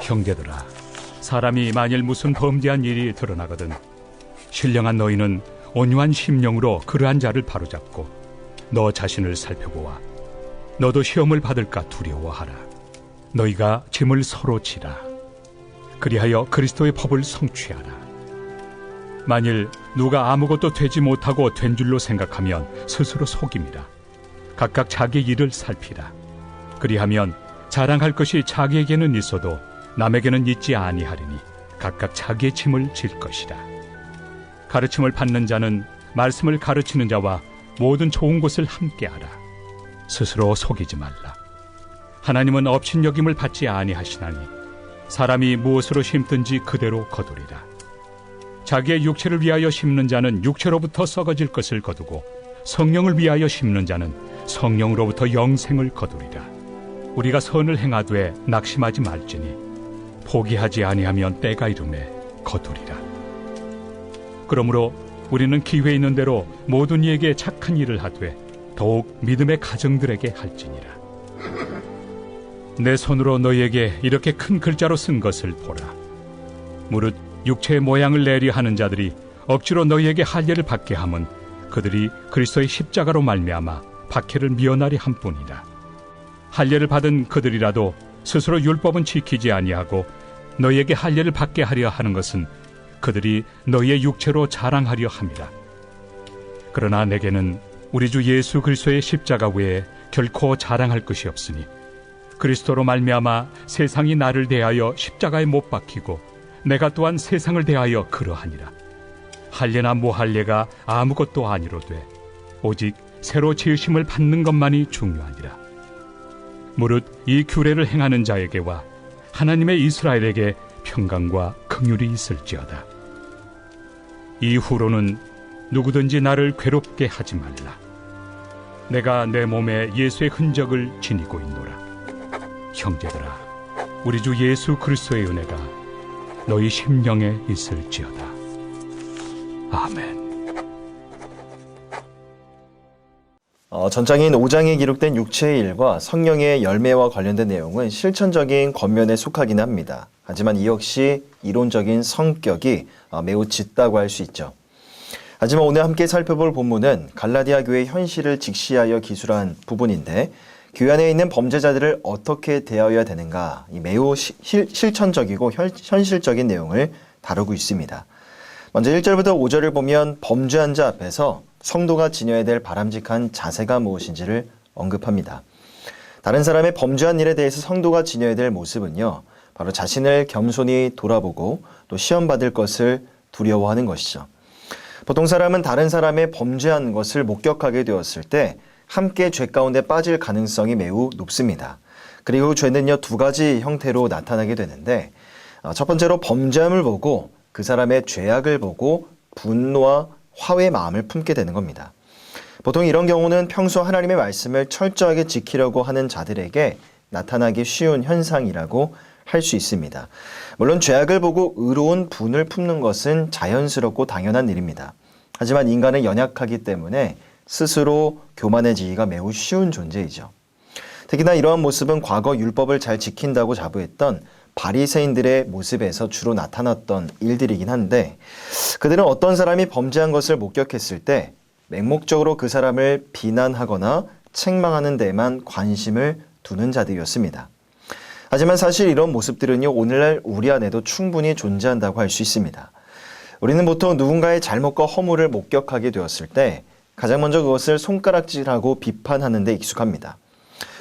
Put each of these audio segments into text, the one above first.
형제들아, 사람이 만일 무슨 범죄한 일이 드러나거든 신령한 너희는 온유한 심령으로 그러한 자를 바로잡고 너 자신을 살펴보아 너도 시험을 받을까 두려워하라. 너희가 짐을 서로 지라. 그리하여 그리스도의 법을 성취하라. 만일 누가 아무것도 되지 못하고 된 줄로 생각하면 스스로 속임이라. 각각 자기 일을 살피라. 그리하면 자랑할 것이 자기에게는 있어도 남에게는 있지 아니하리니 각각 자기의 짐을 질 것이라. 가르침을 받는 자는 말씀을 가르치는 자와 모든 좋은 것을 함께하라. 스스로 속이지 말라. 하나님은 업신여김을 받지 아니하시나니 사람이 무엇으로 심든지 그대로 거두리라. 자기의 육체를 위하여 심는 자는 육체로부터 썩어질 것을 거두고 성령을 위하여 심는 자는 성령으로부터 영생을 거두리라. 우리가 선을 행하되 낙심하지 말지니 포기하지 아니하면 때가 이르매 거두리라. 그러므로 우리는 기회 있는 대로 모든 이에게 착한 일을 하되 더욱 믿음의 가정들에게 할지니라. 내 손으로 너희에게 이렇게 큰 글자로 쓴 것을 보라. 무릇 육체의 모양을 내려 하는 자들이 억지로 너희에게 할례를 받게 함은 그들이 그리스도의 십자가로 말미암아 박해를 미연하리 함뿐이라. 할례를 받은 그들이라도 스스로 율법은 지키지 아니하고 너희에게 할례를 받게 하려 하는 것은 그들이 너희의 육체로 자랑하려 함이라. 그러나 내게는 우리 주 예수 그리스도의 십자가 외에 결코 자랑할 것이 없으니 그리스도로 말미암아 세상이 나를 대하여 십자가에 못 박히고 내가 또한 세상을 대하여 그러하니라. 할례나 무할례가 아무것도 아니로되 오직 새로 지으심을 받는 것만이 중요하니라. 무릇 이 규례를 행하는 자에게와 하나님의 이스라엘에게 평강과 긍휼이 있을지어다. 이후로는 누구든지 나를 괴롭게 하지 말라. 내가 내 몸에 예수의 흔적을 지니고 있노라. 형제들아, 우리 주 예수 그리스도의 은혜가 너희 심령에 있을지어다. 아멘. 전장인 5장에 기록된 육체의 일과 성령의 열매와 관련된 내용은 실천적인 겉면에 속하긴 합니다. 하지만 이 역시 이론적인 성격이 매우 짙다고 할 수 있죠. 하지만 오늘 함께 살펴볼 본문은 갈라디아 교회의 현실을 직시하여 기술한 부분인데 교회 안에 있는 범죄자들을 어떻게 대하여야 되는가, 이 매우 실천적이고 현실적인 내용을 다루고 있습니다. 먼저 1절부터 5절을 보면 범죄한 자 앞에서 성도가 지녀야 될 바람직한 자세가 무엇인지를 언급합니다. 다른 사람의 범죄한 일에 대해서 성도가 지녀야 될 모습은요, 바로 자신을 겸손히 돌아보고 또 시험받을 것을 두려워하는 것이죠. 보통 사람은 다른 사람의 범죄한 것을 목격하게 되었을 때 함께 죄 가운데 빠질 가능성이 매우 높습니다. 그리고 죄는요, 두 가지 형태로 나타나게 되는데 첫 번째로 범죄함을 보고 그 사람의 죄악을 보고 분노와 화의 마음을 품게 되는 겁니다. 보통 이런 경우는 평소 하나님의 말씀을 철저하게 지키려고 하는 자들에게 나타나기 쉬운 현상이라고 할 수 있습니다. 물론 죄악을 보고 의로운 분을 품는 것은 자연스럽고 당연한 일입니다. 하지만 인간은 연약하기 때문에 스스로 교만해지기가 매우 쉬운 존재이죠. 특히나 이러한 모습은 과거 율법을 잘 지킨다고 자부했던 바리새인들의 모습에서 주로 나타났던 일들이긴 한데 그들은 어떤 사람이 범죄한 것을 목격했을 때 맹목적으로 그 사람을 비난하거나 책망하는 데에만 관심을 두는 자들이었습니다. 하지만 사실 이런 모습들은요, 오늘날 우리 안에도 충분히 존재한다고 할 수 있습니다. 우리는 보통 누군가의 잘못과 허물을 목격하게 되었을 때 가장 먼저 그것을 손가락질하고 비판하는 데 익숙합니다.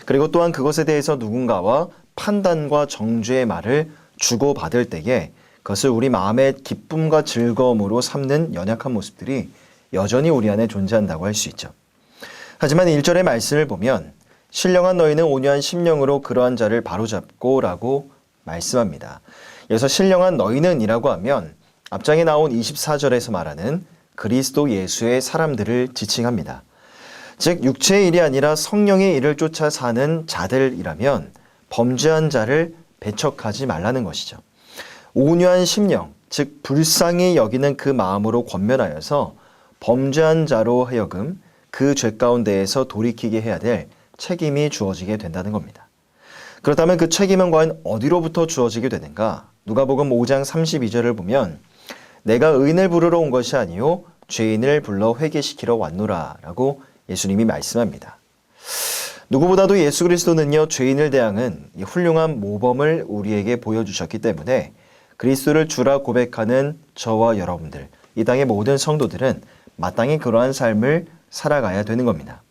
그리고 또한 그것에 대해서 누군가와 판단과 정죄의 말을 주고받을 때에 그것을 우리 마음의 기쁨과 즐거움으로 삼는 연약한 모습들이 여전히 우리 안에 존재한다고 할 수 있죠. 하지만 1절의 말씀을 보면 신령한 너희는 온유한 심령으로 그러한 자를 바로잡고 라고 말씀합니다. 여기서 신령한 너희는 이라고 하면 앞장에 나온 24절에서 말하는 그리스도 예수의 사람들을 지칭합니다. 즉 육체의 일이 아니라 성령의 일을 쫓아 사는 자들이라면 범죄한 자를 배척하지 말라는 것이죠. 온유한 심령, 즉 불쌍히 여기는 그 마음으로 권면하여서 범죄한 자로 하여금 그 죄 가운데에서 돌이키게 해야 될 책임이 주어지게 된다는 겁니다. 그렇다면 그 책임은 과연 어디로부터 주어지게 되는가? 누가복음 5장 32절을 보면 내가 의인을 부르러 온 것이 아니요 죄인을 불러 회개시키러 왔노라 라고 예수님이 말씀합니다. 누구보다도 예수 그리스도는요, 죄인을 대항은 이 훌륭한 모범을 우리에게 보여주셨기 때문에 그리스도를 주라 고백하는 저와 여러분들, 이 땅의 모든 성도들은 마땅히 그러한 삶을 살아가야 되는 겁니다.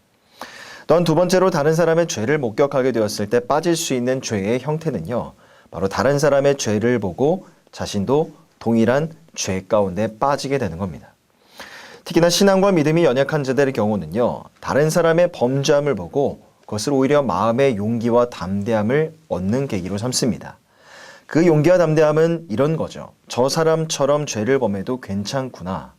또한 두 번째로 다른 사람의 죄를 목격하게 되었을 때 빠질 수 있는 죄의 형태는요, 바로 다른 사람의 죄를 보고 자신도 동일한 죄 가운데 빠지게 되는 겁니다. 특히나 신앙과 믿음이 연약한 자들의 경우는요, 다른 사람의 범죄함을 보고 그것을 오히려 마음의 용기와 담대함을 얻는 계기로 삼습니다. 그 용기와 담대함은 이런 거죠. 저 사람처럼 죄를 범해도 괜찮구나.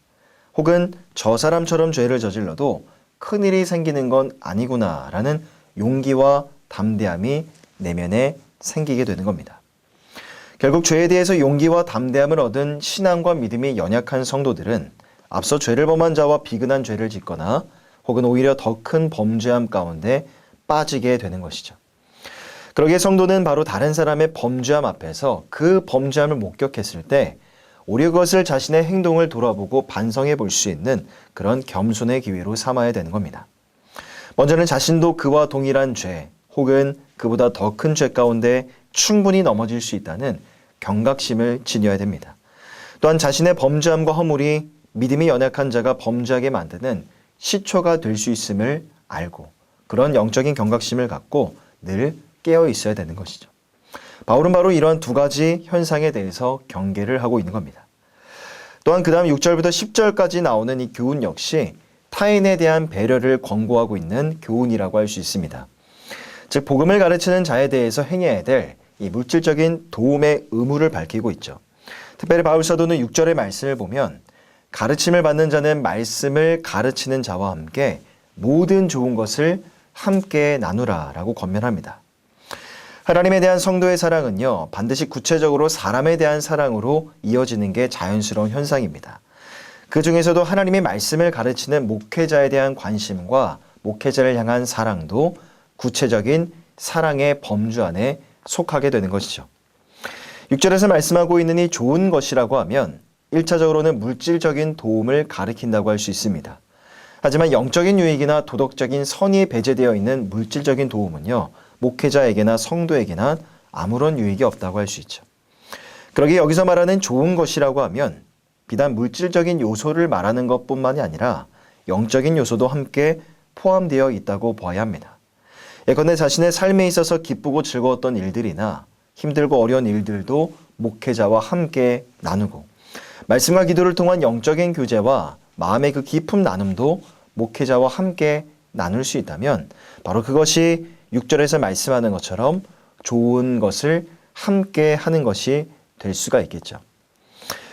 혹은 저 사람처럼 죄를 저질러도 큰일이 생기는 건 아니구나 라는 용기와 담대함이 내면에 생기게 되는 겁니다. 결국 죄에 대해서 용기와 담대함을 얻은 신앙과 믿음이 연약한 성도들은 앞서 죄를 범한 자와 비근한 죄를 짓거나 혹은 오히려 더 큰 범죄함 가운데 빠지게 되는 것이죠. 그러기에 성도는 바로 다른 사람의 범죄함 앞에서 그 범죄함을 목격했을 때 오히려 그것을 자신의 행동을 돌아보고 반성해 볼 수 있는 그런 겸손의 기회로 삼아야 되는 겁니다. 먼저는 자신도 그와 동일한 죄 혹은 그보다 더 큰 죄 가운데 충분히 넘어질 수 있다는 경각심을 지녀야 됩니다. 또한 자신의 범죄함과 허물이 믿음이 연약한 자가 범죄하게 만드는 시초가 될 수 있음을 알고 그런 영적인 경각심을 갖고 늘 깨어 있어야 되는 것이죠. 바울은 바로 이러한 두 가지 현상에 대해서 경계를 하고 있는 겁니다. 또한 그 다음 6절부터 10절까지 나오는 이 교훈 역시 타인에 대한 배려를 권고하고 있는 교훈이라고 할 수 있습니다. 즉 복음을 가르치는 자에 대해서 행해야 될 이 물질적인 도움의 의무를 밝히고 있죠. 특별히 바울 사도는 6절의 말씀을 보면 가르침을 받는 자는 말씀을 가르치는 자와 함께 모든 좋은 것을 함께 나누라 라고 권면합니다. 하나님에 대한 성도의 사랑은요, 반드시 구체적으로 사람에 대한 사랑으로 이어지는 게 자연스러운 현상입니다. 그 중에서도 하나님의 말씀을 가르치는 목회자에 대한 관심과 목회자를 향한 사랑도 구체적인 사랑의 범주 안에 속하게 되는 것이죠. 6절에서 말씀하고 있는 이 좋은 것이라고 하면 1차적으로는 물질적인 도움을 가리킨다고 할 수 있습니다. 하지만 영적인 유익이나 도덕적인 선이 배제되어 있는 물질적인 도움은요, 목회자에게나 성도에게나 아무런 유익이 없다고 할 수 있죠. 그러기에 여기서 말하는 좋은 것이라고 하면 비단 물질적인 요소를 말하는 것뿐만이 아니라 영적인 요소도 함께 포함되어 있다고 봐야 합니다. 예컨대 자신의 삶에 있어서 기쁘고 즐거웠던 일들이나 힘들고 어려운 일들도 목회자와 함께 나누고 말씀과 기도를 통한 영적인 교제와 마음의 그 깊은 나눔도 목회자와 함께 나눌 수 있다면 바로 그것이 6절에서 말씀하는 것처럼 좋은 것을 함께 하는 것이 될 수가 있겠죠.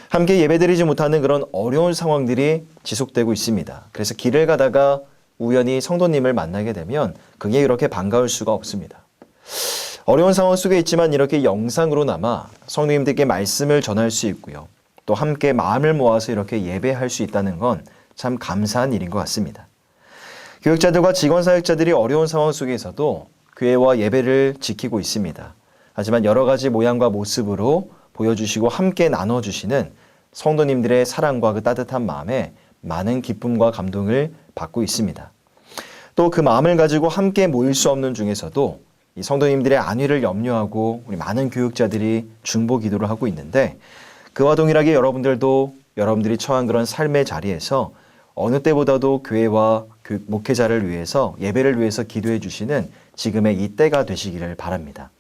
함께 예배드리지 못하는 그런 어려운 상황들이 지속되고 있습니다. 그래서 길을 가다가 우연히 성도님을 만나게 되면 그게 이렇게 반가울 수가 없습니다. 어려운 상황 속에 있지만 이렇게 영상으로나마 성도님들께 말씀을 전할 수 있고요. 또 함께 마음을 모아서 이렇게 예배할 수 있다는 건 참 감사한 일인 것 같습니다. 교육자들과 직원 사역자들이 어려운 상황 속에서도 교회와 예배를 지키고 있습니다. 하지만 여러 가지 모양과 모습으로 보여주시고 함께 나눠주시는 성도님들의 사랑과 그 따뜻한 마음에 많은 기쁨과 감동을 받고 있습니다. 또 그 마음을 가지고 함께 모일 수 없는 중에서도 이 성도님들의 안위를 염려하고 우리 많은 교육자들이 중보 기도를 하고 있는데 그와 동일하게 여러분들이 처한 그런 삶의 자리에서 어느 때보다도 교회와 목회자를 위해서 예배를 위해서 기도해 주시는 지금의 이 때가 되시기를 바랍니다.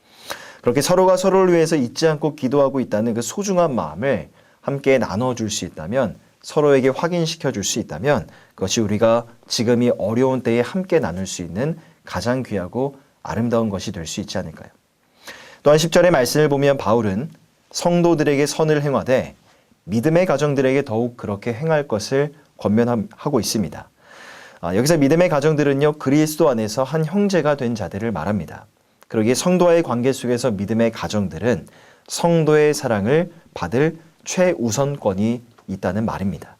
그렇게 서로가 서로를 위해서 잊지 않고 기도하고 있다는 그 소중한 마음을 함께 나눠줄 수 있다면 서로에게 확인시켜 줄 수 있다면 그것이 우리가 지금 이 어려운 때에 함께 나눌 수 있는 가장 귀하고 아름다운 것이 될 수 있지 않을까요? 또한 10절의 말씀을 보면 바울은 성도들에게 선을 행하되 믿음의 가정들에게 더욱 그렇게 행할 것을 권면하고 있습니다. 여기서 믿음의 가정들은요, 그리스도 안에서 한 형제가 된 자들을 말합니다. 그러기에 성도와의 관계 속에서 믿음의 가정들은 성도의 사랑을 받을 최우선권이 있다는 말입니다.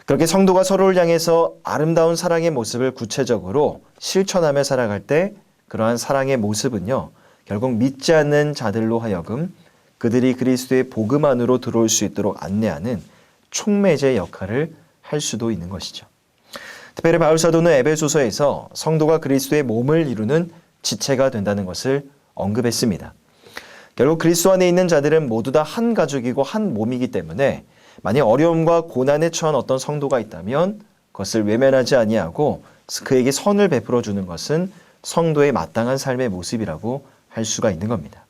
그렇게 성도가 서로를 향해서 아름다운 사랑의 모습을 구체적으로 실천하며 살아갈 때 그러한 사랑의 모습은요, 결국 믿지 않는 자들로 하여금 그들이 그리스도의 복음 안으로 들어올 수 있도록 안내하는 촉매제 역할을 할 수도 있는 것이죠. 특별히 바울 사도는 에베소서에서 성도가 그리스도의 몸을 이루는 지체가 된다는 것을 언급했습니다. 결국 그리스도 안에 있는 자들은 모두 다 한 가족이고 한 몸이기 때문에 만약 어려움과 고난에 처한 어떤 성도가 있다면 그것을 외면하지 아니하고 그에게 선을 베풀어 주는 것은 성도의 마땅한 삶의 모습이라고 할 수가 있는 겁니다.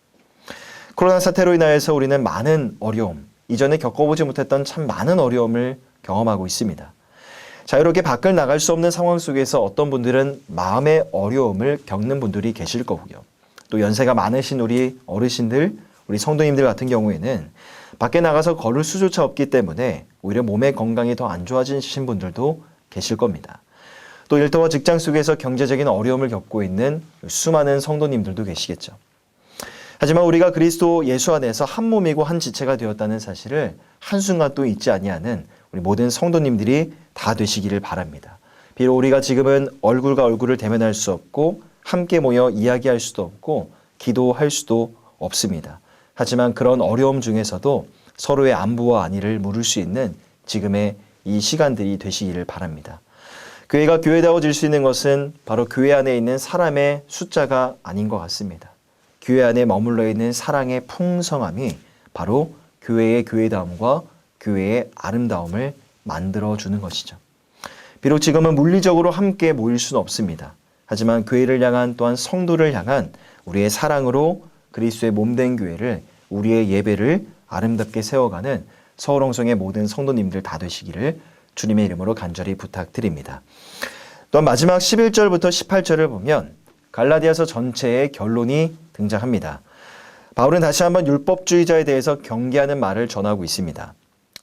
코로나 사태로 인하여서 우리는 많은 어려움, 이전에 겪어보지 못했던 참 많은 어려움을 경험하고 있습니다. 자유롭게 밖을 나갈 수 없는 상황 속에서 어떤 분들은 마음의 어려움을 겪는 분들이 계실 거고요. 또 연세가 많으신 우리 어르신들, 우리 성도님들 같은 경우에는 밖에 나가서 걸을 수조차 없기 때문에 오히려 몸의 건강이 더 안 좋아지신 분들도 계실 겁니다. 또 일터와 직장 속에서 경제적인 어려움을 겪고 있는 수많은 성도님들도 계시겠죠. 하지만 우리가 그리스도 예수 안에서 한 몸이고 한 지체가 되었다는 사실을 한순간도 잊지 아니하는 우리 모든 성도님들이 다 되시기를 바랍니다. 비록 우리가 지금은 얼굴과 얼굴을 대면할 수 없고 함께 모여 이야기할 수도 없고 기도할 수도 없습니다. 하지만 그런 어려움 중에서도 서로의 안부와 안위를 물을 수 있는 지금의 이 시간들이 되시기를 바랍니다. 교회가 교회다워질 수 있는 것은 바로 교회 안에 있는 사람의 숫자가 아닌 것 같습니다. 교회 안에 머물러 있는 사랑의 풍성함이 바로 교회의 교회다움과 교회의 아름다움을 만들어주는 것이죠. 비록 지금은 물리적으로 함께 모일 수는 없습니다. 하지만 교회를 향한 또한 성도를 향한 우리의 사랑으로 그리스도의 몸된 교회를 우리의 예배를 아름답게 세워가는 서울홍성의 모든 성도님들 다 되시기를 주님의 이름으로 간절히 부탁드립니다. 또한 마지막 11절부터 18절을 보면 갈라디아서 전체의 결론이 등장합니다. 바울은 다시 한번 율법주의자에 대해서 경계하는 말을 전하고 있습니다.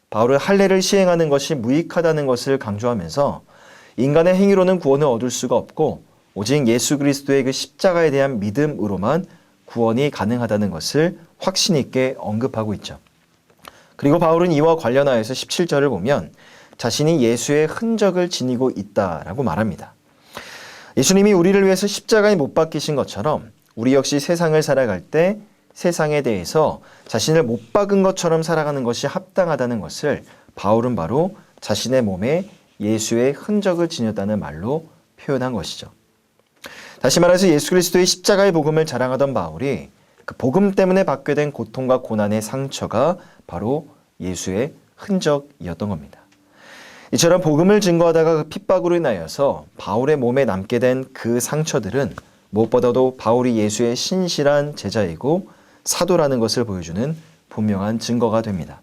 바울은 할례를 시행하는 것이 무익하다는 것을 강조하면서 인간의 행위로는 구원을 얻을 수가 없고 오직 예수 그리스도의 그 십자가에 대한 믿음으로만 구원이 가능하다는 것을 확신 있게 언급하고 있죠. 그리고 바울은 이와 관련하여서 17절을 보면 자신이 예수의 흔적을 지니고 있다라고 말합니다. 예수님이 우리를 위해서 십자가에 못 박히신 것처럼 우리 역시 세상을 살아갈 때 세상에 대해서 자신을 못 박은 것처럼 살아가는 것이 합당하다는 것을 바울은 바로 자신의 몸에 예수의 흔적을 지녔다는 말로 표현한 것이죠. 다시 말해서 예수 그리스도의 십자가의 복음을 자랑하던 바울이 그 복음 때문에 받게 된 고통과 고난의 상처가 바로 예수의 흔적이었던 겁니다. 이처럼 복음을 증거하다가 그 핍박으로 인하여서 바울의 몸에 남게 된 그 상처들은 무엇보다도 바울이 예수의 신실한 제자이고 사도라는 것을 보여주는 분명한 증거가 됩니다.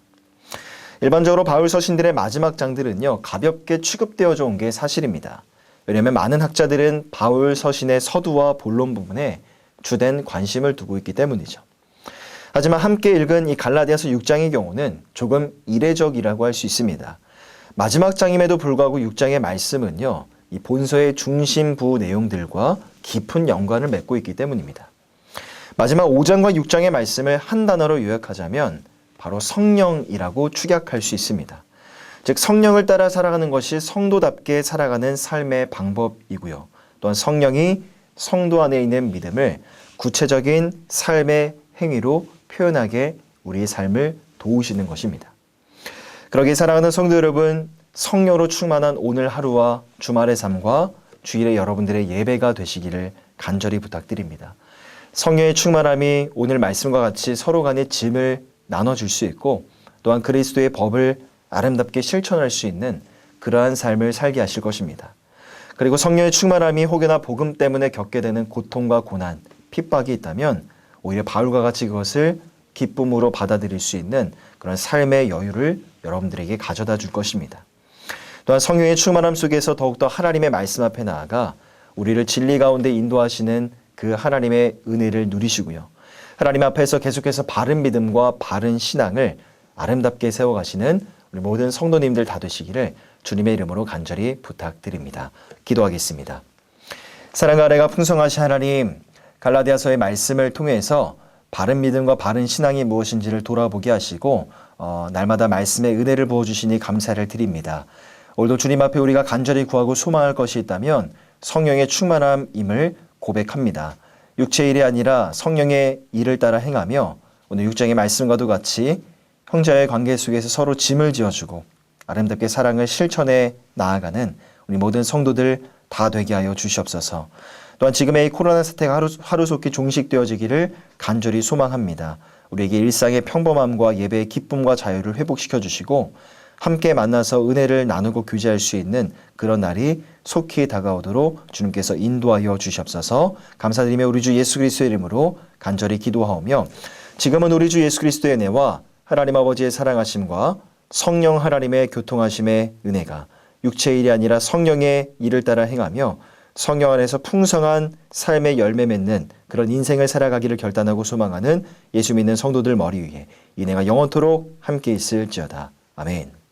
일반적으로 바울 서신들의 마지막 장들은요, 가볍게 취급되어져 온 게 사실입니다. 왜냐하면 많은 학자들은 바울 서신의 서두와 본론 부분에 주된 관심을 두고 있기 때문이죠. 하지만 함께 읽은 이 갈라디아서 6장의 경우는 조금 이례적이라고 할 수 있습니다. 마지막 장임에도 불구하고 6장의 말씀은요, 이 본서의 중심부 내용들과 깊은 연관을 맺고 있기 때문입니다. 마지막 5장과 6장의 말씀을 한 단어로 요약하자면 바로 성령이라고 축약할 수 있습니다. 즉 성령을 따라 살아가는 것이 성도답게 살아가는 삶의 방법이고요. 또한 성령이 성도 안에 있는 믿음을 구체적인 삶의 행위로 표현하게 우리의 삶을 도우시는 것입니다. 그러기에 사랑하는 성도 여러분, 성령으로 충만한 오늘 하루와 주말의 삶과 주일의 여러분들의 예배가 되시기를 간절히 부탁드립니다. 성령의 충만함이 오늘 말씀과 같이 서로 간의 짐을 나눠줄 수 있고 또한 그리스도의 법을 아름답게 실천할 수 있는 그러한 삶을 살게 하실 것입니다. 그리고 성령의 충만함이 혹여나 복음 때문에 겪게 되는 고통과 고난, 핍박이 있다면 오히려 바울과 같이 그것을 기쁨으로 받아들일 수 있는 그런 삶의 여유를 여러분들에게 가져다 줄 것입니다. 또한 성령의 충만함 속에서 더욱더 하나님의 말씀 앞에 나아가 우리를 진리 가운데 인도하시는 그 하나님의 은혜를 누리시고요. 하나님 앞에서 계속해서 바른 믿음과 바른 신앙을 아름답게 세워가시는 우리 모든 성도님들 다 되시기를 주님의 이름으로 간절히 부탁드립니다. 기도하겠습니다. 사랑과 은혜가 풍성하신 하나님, 갈라디아서의 말씀을 통해서 바른 믿음과 바른 신앙이 무엇인지를 돌아보게 하시고 날마다 말씀의 은혜를 부어주시니 감사를 드립니다. 오늘도 주님 앞에 우리가 간절히 구하고 소망할 것이 있다면 성령의 충만함임을 고백합니다. 육체의 일이 아니라 성령의 일을 따라 행하며 오늘 6장의 말씀과도 같이 형제의 관계 속에서 서로 짐을 지어주고 아름답게 사랑을 실천해 나아가는 우리 모든 성도들 다 되게 하여 주시옵소서. 또한 지금의 이 코로나 사태가 하루속히 종식되어지기를 간절히 소망합니다. 우리에게 일상의 평범함과 예배의 기쁨과 자유를 회복시켜 주시고 함께 만나서 은혜를 나누고 교제할 수 있는 그런 날이 속히 다가오도록 주님께서 인도하여 주시옵소서. 감사드리며 우리 주 예수 그리스도의 이름으로 간절히 기도하오며 지금은 우리 주 예수 그리스도의 은혜와 하나님 아버지의 사랑하심과 성령 하나님의 교통하심의 은혜가 육체의 일이 아니라 성령의 일을 따라 행하며 성령 안에서 풍성한 삶의 열매 맺는 그런 인생을 살아가기를 결단하고 소망하는 예수 믿는 성도들 머리 위에 인내가 영원토록 함께 있을지어다. 아멘.